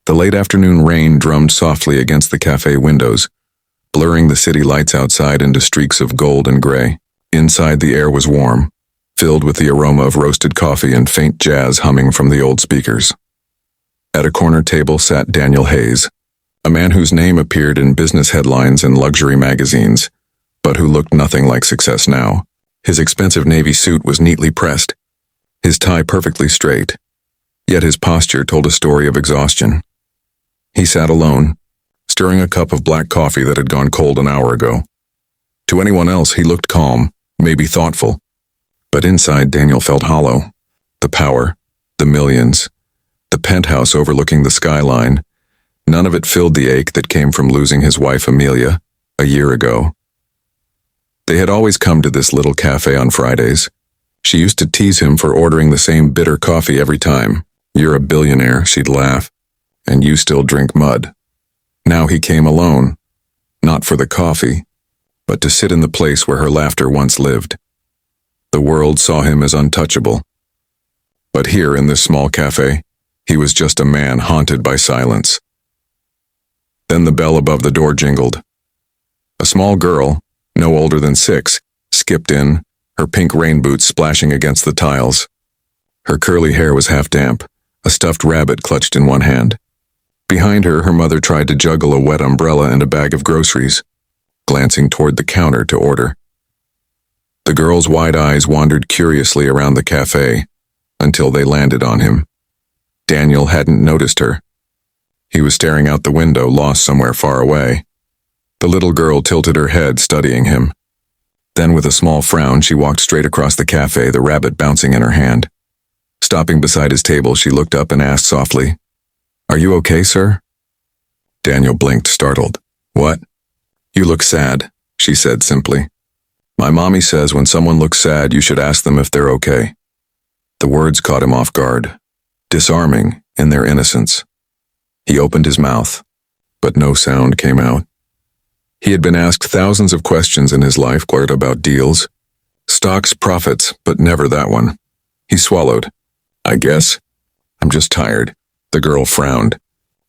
The late afternoon rain drummed softly against the cafe windows, blurring the city lights outside into streaks of gold and gray. Inside, the air was warm, filled with the aroma of roasted coffee and faint jazz humming from the old speakers. At a corner table sat Daniel Hayes, a man whose name appeared in business headlines and luxury magazines, but who looked nothing like success now. His expensive navy suit was neatly pressed, his tie perfectly straight, yet his posture told a story of exhaustion. He sat alone, stirring a cup of black coffee that had gone cold an hour ago. To anyone else, he looked calm, maybe thoughtful, but inside Daniel felt hollow. The power, the millions, the penthouse overlooking the skyline, none of it filled the ache that came from losing his wife Amelia a year ago. They had always come to this little cafe on Fridays. She used to tease him for ordering the same bitter coffee every time. "You're a billionaire," she'd laugh, "and you still drink mud." Now he came alone, not for the coffee, but to sit in the place where her laughter once lived. The world saw him as untouchable. But here in this small cafe, he was just a man haunted by silence. Then the bell above the door jingled. A small girl, no older than 6, skipped in, her pink rain boots splashing against the tiles. Her curly hair was half damp, a stuffed rabbit clutched in one hand. Behind her, her mother tried to juggle a wet umbrella and a bag of groceries, glancing toward the counter to order. The girl's wide eyes wandered curiously around the cafe until they landed on him. Daniel hadn't noticed her. He was staring out the window, lost somewhere far away. The little girl tilted her head, studying him. Then, with a small frown, she walked straight across the cafe, the rabbit bouncing in her hand. Stopping beside his table, she looked up and asked softly, "Are you okay, sir?" Daniel blinked, startled. "What?" "You look sad," she said simply. "My mommy says when someone looks sad, you should ask them if they're okay." The words caught him off guard, disarming in their innocence. He opened his mouth, but no sound came out. He had been asked thousands of questions in his life, glared about deals, stocks, profits, but never that one. He swallowed. "I guess. I'm just tired." The girl frowned.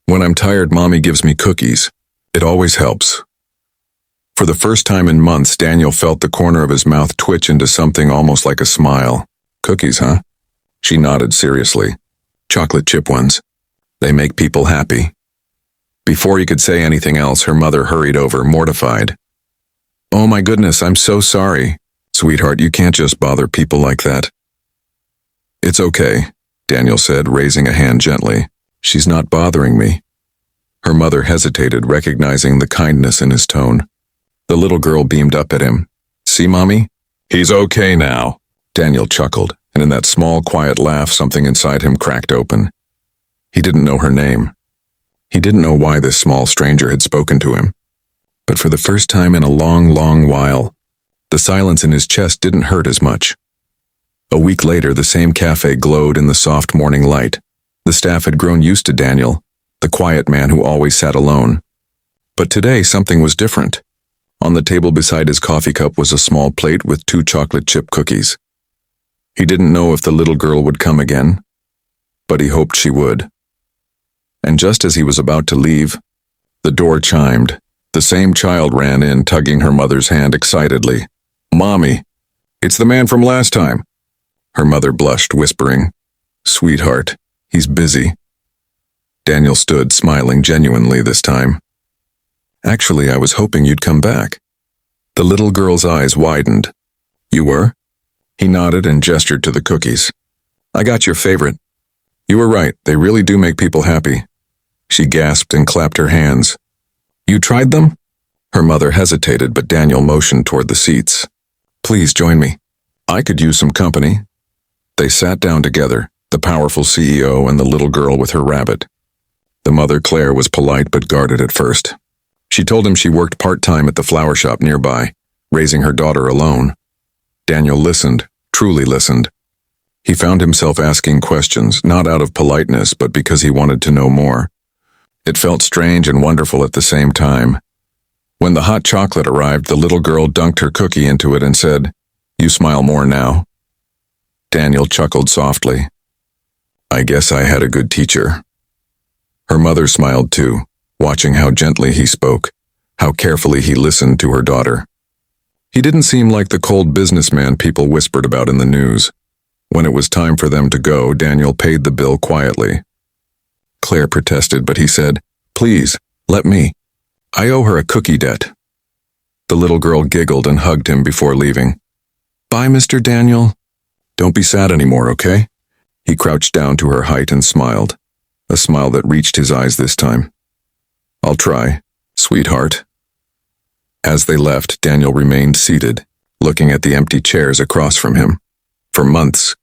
"When I'm tired, Mommy gives me cookies. It always helps." For the first time in months, Daniel felt the corner of his mouth twitch into something almost like a smile. "Cookies, huh?" She nodded seriously. "Chocolate chip ones. They make people happy." Before he could say anything else, her mother hurried over, mortified. "Oh my goodness, I'm so sorry. Sweetheart, you can't just bother people like that." "It's okay," Daniel said, raising a hand gently. "She's not bothering me." Her mother hesitated, recognizing the kindness in his tone. The little girl beamed up at him. "See, Mommy? He's okay now." Daniel chuckled, and in that small, quiet laugh, something inside him cracked open. He didn't know her name. He didn't know why this small stranger had spoken to him. But for the first time in a long, long while, the silence in his chest didn't hurt as much. A week later, the same cafe glowed in the soft morning light. The staff had grown used to Daniel, the quiet man who always sat alone. But today, something was different. On the table beside his coffee cup was a small plate with 2 chocolate chip cookies. He didn't know if the little girl would come again, but he hoped she would. And just as he was about to leave, the door chimed. The same child ran in, tugging her mother's hand excitedly. "Mommy, it's the man from last time." Her mother blushed, whispering, "Sweetheart, he's busy." Daniel stood, smiling genuinely this time. "Actually, I was hoping you'd come back." The little girl's eyes widened. "You were?" He nodded and gestured to the cookies. "I got your favorite." "You were right, they really do make people happy." She gasped and clapped her hands. "You tried them?" Her mother hesitated, but Daniel motioned toward the seats. "Please join me. I could use some company." They sat down together, the powerful CEO and the little girl with her rabbit. The mother, Claire, was polite but guarded at first. She told him she worked part-time at the flower shop nearby, raising her daughter alone. Daniel listened, truly listened. He found himself asking questions, not out of politeness, but because he wanted to know more. It felt strange and wonderful at the same time. When the hot chocolate arrived, the little girl dunked her cookie into it and said, "You smile more now." Daniel chuckled softly. "I guess I had a good teacher." Her mother smiled too, watching how gently he spoke, how carefully he listened to her daughter. He didn't seem like the cold businessman people whispered about in the news. When it was time for them to go, Daniel paid the bill quietly. Claire protested, but he said, "Please, let me. I owe her a cookie debt." The little girl giggled and hugged him before leaving. "Bye, Mr. Daniel." "Don't be sad anymore, okay?" He crouched down to her height and smiled, a smile that reached his eyes this time. "I'll try, sweetheart." As they left, Daniel remained seated, looking at the empty chairs across from him. For months,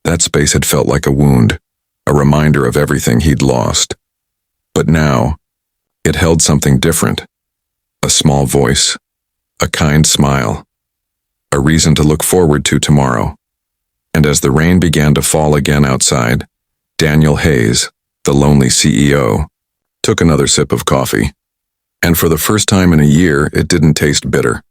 that space had felt like a wound, a reminder of everything he'd lost. But now, it held something different. A small voice, a kind smile, a reason to look forward to tomorrow. And as the rain began to fall again outside, Daniel Hayes, the lonely CEO, took another sip of coffee. And for the first time in a year, it didn't taste bitter.